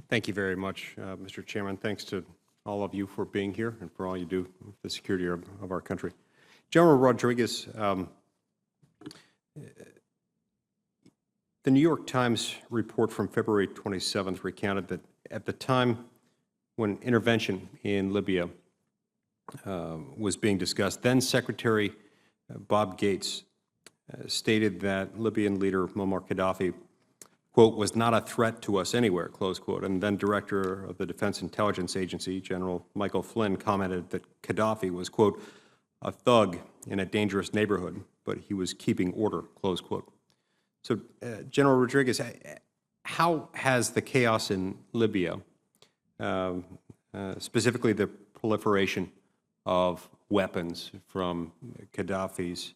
Thank you very much, Mr. Chairman. Thanks to all of you for being here and for all you do for the security of our country. General Rodriguez, the New York Times report from February 27th recounted that at the time when intervention in Libya was being discussed, then Secretary Bob Gates stated that Libyan leader Muammar Gaddafi, quote, was not a threat to us anywhere, close quote. And then Director of the Defense Intelligence Agency, General Michael Flynn, commented that Gaddafi was, quote, a thug in a dangerous neighborhood, but he was keeping order, close quote. So, General Rodriguez, how has the chaos in Libya, specifically the proliferation of weapons from Gaddafi's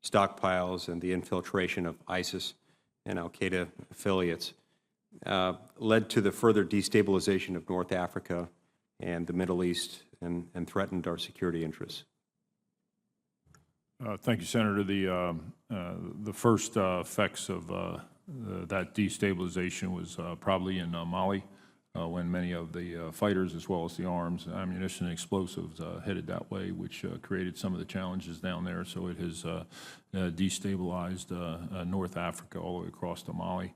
stockpiles and the infiltration of ISIS and Al-Qaeda affiliates, led to the further destabilization of North Africa and the Middle East and threatened our security interests? Thank you, Senator. The first effects of that destabilization was probably in Mali, when many of the fighters, as well as the arms, ammunition, and explosives headed that way, which created some of the challenges down there. So it has destabilized North Africa all the way across to Mali.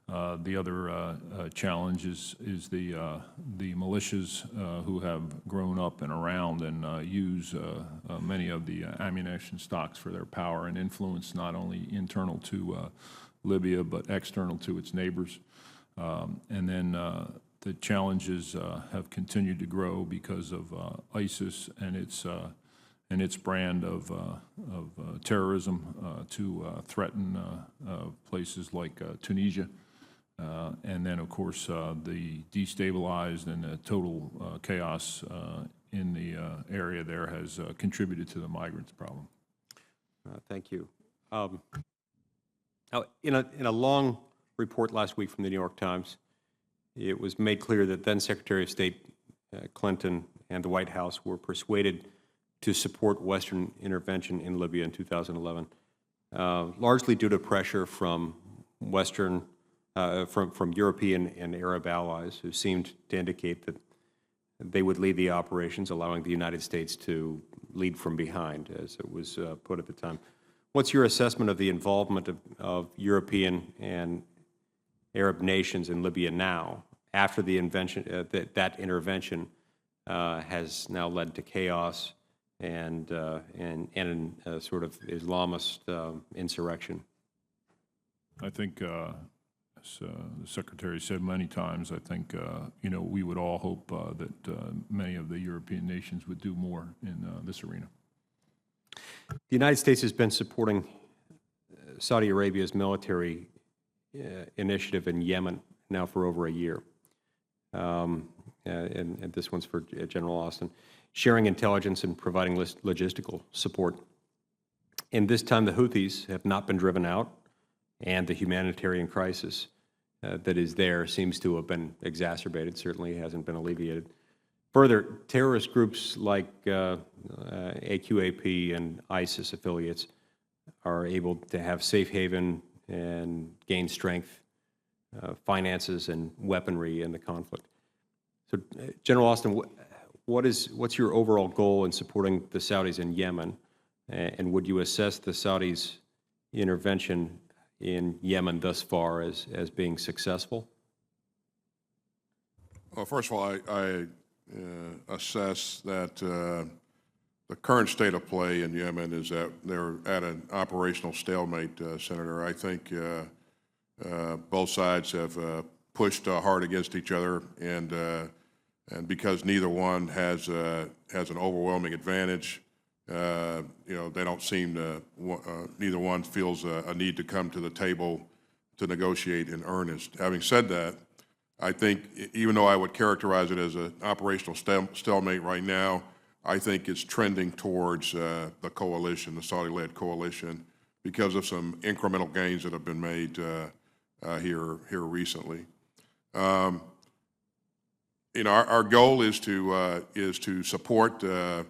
The other challenge is the militias who have grown up and around and use many of the ammunition stocks for their power and influence, not only internal to Libya, but external to its neighbors. And then the challenges have continued to grow because of ISIS and its brand of terrorism to threaten places like Tunisia. And then, of course, the destabilized and the total chaos in the area there has contributed to the migrants problem. Thank you. In a long report last week from the New York Times, it was made clear that then Secretary of State Clinton and the White House were persuaded to support Western intervention in Libya in 2011, largely due to pressure from Western, from European and Arab allies who seemed to indicate that they would lead the operations, allowing the United States to lead from behind, as it was put at the time. What's your assessment of the involvement of European and Arab nations in Libya now, after the that intervention has now led to chaos and a sort of Islamist insurrection? I think, as the Secretary said many times, I think we would all hope that many of the European nations would do more in this arena. The United States has been supporting Saudi Arabia's military initiative in Yemen now for over a year. And this one's for General Austin, sharing intelligence and providing logistical support. In this time, the Houthis have not been driven out, and the humanitarian crisis that is there seems to have been exacerbated, certainly hasn't been alleviated. Further, terrorist groups like AQAP and ISIS affiliates are able to have safe haven and gain strength, finances, and weaponry in the conflict. So, General Austin, what's your overall goal in supporting the Saudis in Yemen, and would you assess the Saudis' intervention in Yemen thus far as being successful? Well, first of all, I assess that the current state of play in Yemen is that they're at an operational stalemate, Senator. I think both sides have pushed hard against each other, and because neither one has an overwhelming advantage, they don't seem to. Neither one feels a need to come to the table to negotiate in earnest. Having said that, I think even though I would characterize it as an operational stalemate right now, I think it's trending towards the coalition, the Saudi-led coalition, because of some incremental gains that have been made here recently. Our goal is to support the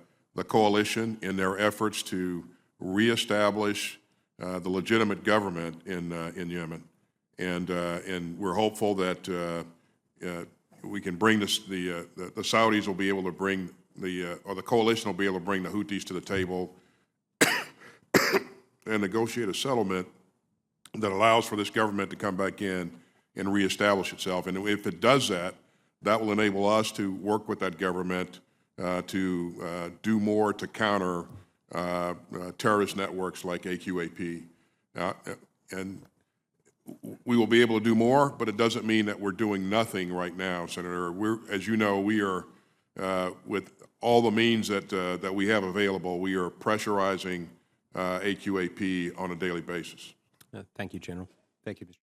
coalition in their efforts to reestablish the legitimate government in Yemen, and we're hopeful that we can bring this, the Saudis will be able to bring or the coalition will be able to bring the Houthis to the table and negotiate a settlement that allows for this government to come back in and reestablish itself. And if it does that, that will enable us to work with that government to do more to counter terrorist networks like AQAP. And we will be able to do more, but it doesn't mean that we're doing nothing right now, Senator. As you know, we are, with all the means that we have available, we are pressurizing AQAP on a daily basis. Thank you, General. Thank you, Mr.